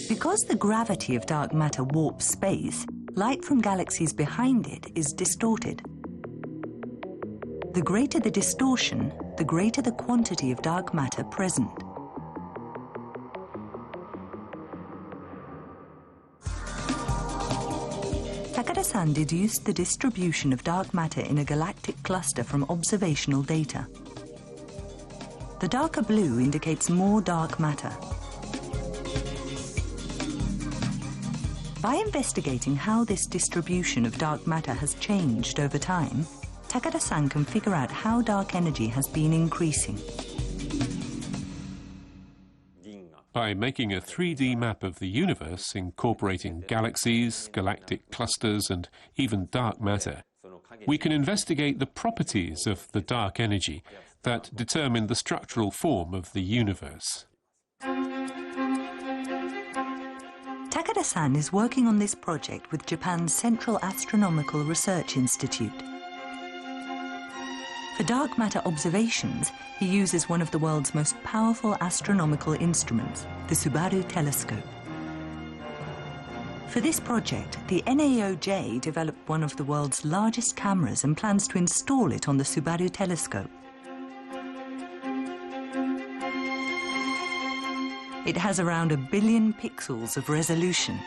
Because the gravity of dark matter warps space, light from galaxies behind it is distorted. The greater the distortion, the greater the quantity of dark matter present. Takada-san deduced the distribution of dark matter in a galactic cluster from observational data. The darker blue indicates more dark matter. By investigating how this distribution of dark matter has changed over time, Takada-san can figure out how dark energy has been increasing. By making a 3D map of the universe, incorporating galaxies, galactic clusters, and even dark matter, we can investigate the properties of the dark energy that determine the structural form of the universe. Takada-san is working on this project with Japan's Central Astronomical Research Institute. For dark matter observations, he uses one of the world's most powerful astronomical instruments, the Subaru telescope. For this project, the NAOJ developed one of the world's largest cameras and plans to install it on the Subaru telescope. It has around 1 billion pixels of resolution.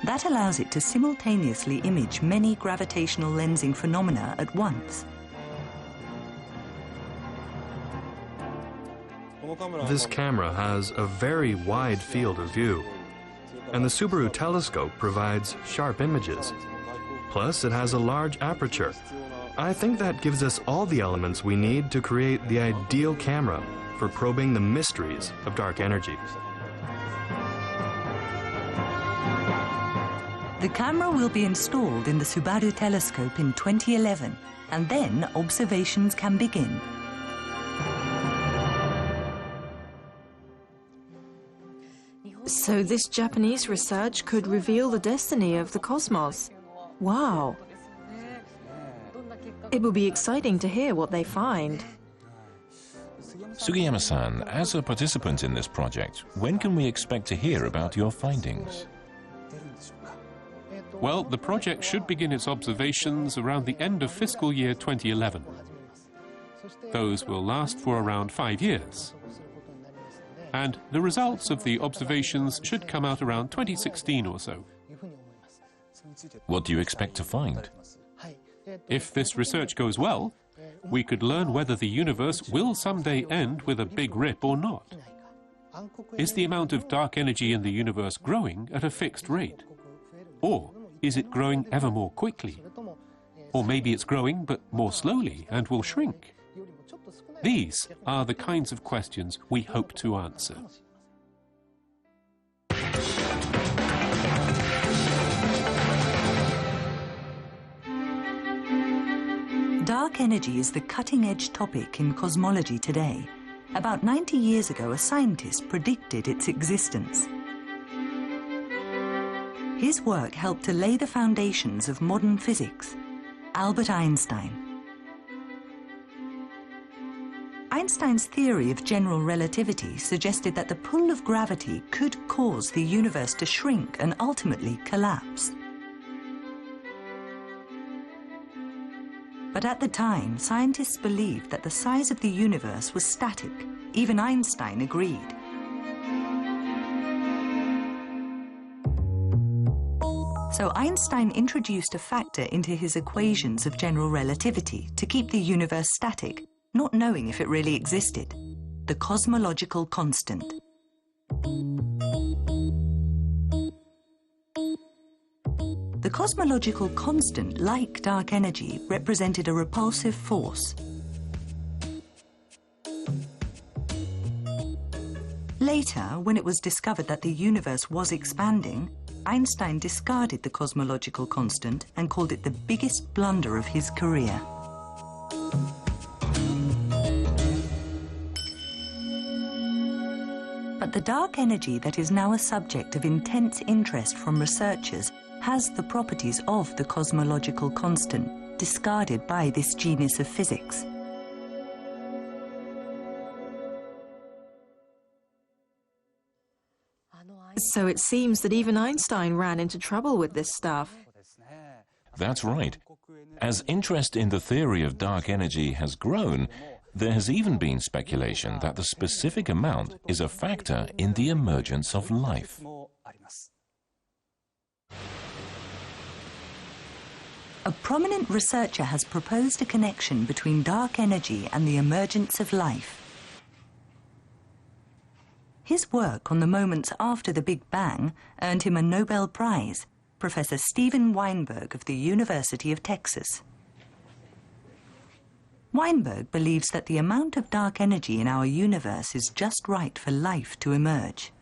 That allows it to simultaneously image many gravitational lensing phenomena at once. This camera has a very wide field of view, and the Subaru telescope provides sharp images. Plus, it has a large aperture. I think that gives us all the elements we need to create the ideal camera for probing the mysteries of dark energy. The camera will be installed in the Subaru telescope in 2011, and then observations can begin. So this Japanese research could reveal the destiny of the cosmos. Wow! It will be exciting to hear what they find. Sugiyama-san, as a participant in this project, when can we expect to hear about your findings? Well, the project should begin its observations around the end of fiscal year 2011. Those will last for around 5 years. And the results of the observations should come out around 2016 or so. What do you expect to find? If this research goes well, we could learn whether the universe will someday end with a big rip or not. Is the amount of dark energy in the universe growing at a fixed rate? Or is it growing ever more quickly? Or maybe it's growing but more slowly and will shrink? These are the kinds of questions we hope to answer. Dark energy is the cutting-edge topic in cosmology today. About 90 years ago, a scientist predicted its existence. His work helped to lay the foundations of modern physics, Albert Einstein. Einstein's theory of general relativity suggested that the pull of gravity could cause the universe to shrink and ultimately collapse. But at the time, scientists believed that the size of the universe was static. Even Einstein agreed. So Einstein introduced a factor into his equations of general relativity to keep the universe static, not knowing if it really existed: the cosmological constant. The cosmological constant, like dark energy, represented a repulsive force. Later, when it was discovered that the universe was expanding, Einstein discarded the cosmological constant and called it the biggest blunder of his career. But the dark energy that is now a subject of intense interest from researchers has the properties of the cosmological constant, discarded by this genius of physics. So it seems that even Einstein ran into trouble with this stuff. That's right. As interest in the theory of dark energy has grown, there has even been speculation that the specific amount is a factor in the emergence of life. A prominent researcher has proposed a connection between dark energy and the emergence of life. His work on the moments after the Big Bang earned him a Nobel Prize, Professor Steven Weinberg of the University of Texas. Weinberg believes that the amount of dark energy in our universe is just right for life to emerge.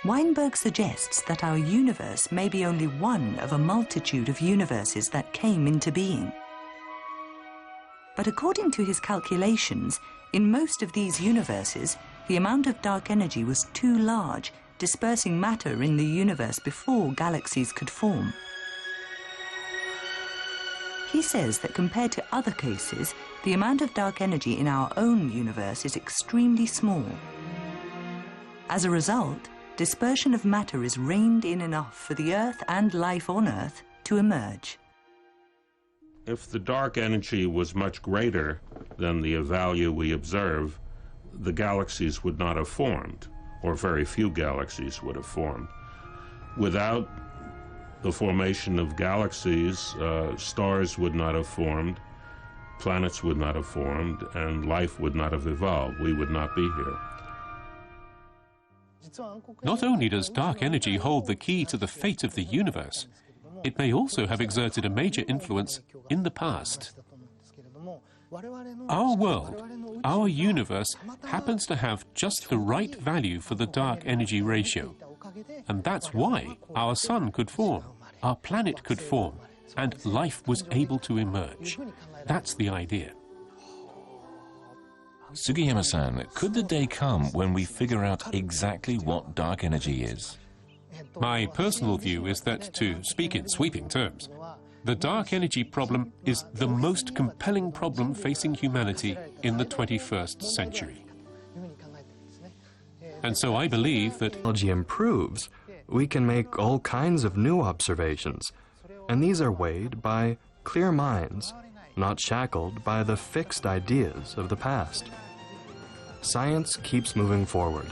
Weinberg suggests that our universe may be only one of a multitude of universes that came into being. But according to his calculations, in most of these universes, the amount of dark energy was too large, dispersing matter in the universe before galaxies could form. He says that compared to other cases, the amount of dark energy in our own universe is extremely small. As a result, dispersion of matter is reined in enough for the Earth and life on Earth to emerge. If the dark energy was much greater than the value we observe, the galaxies would not have formed, or very few galaxies would have formed. Without the formation of galaxies, stars would not have formed, planets would not have formed, and life would not have evolved. We would not be here. Not only does dark energy hold the key to the fate of the universe, it may also have exerted a major influence in the past. Our world, our universe, happens to have just the right value for the dark energy ratio. And that's why our sun could form, our planet could form, and life was able to emerge. That's the idea. Sugiyama-san, could the day come when we figure out exactly what dark energy is? My personal view is that, to speak in sweeping terms, the dark energy problem is the most compelling problem facing humanity in the 21st century. And so I believe that Technology improves, we can make all kinds of new observations, and these are weighed by clear minds, not shackled by the fixed ideas of the past. Science keeps moving forward.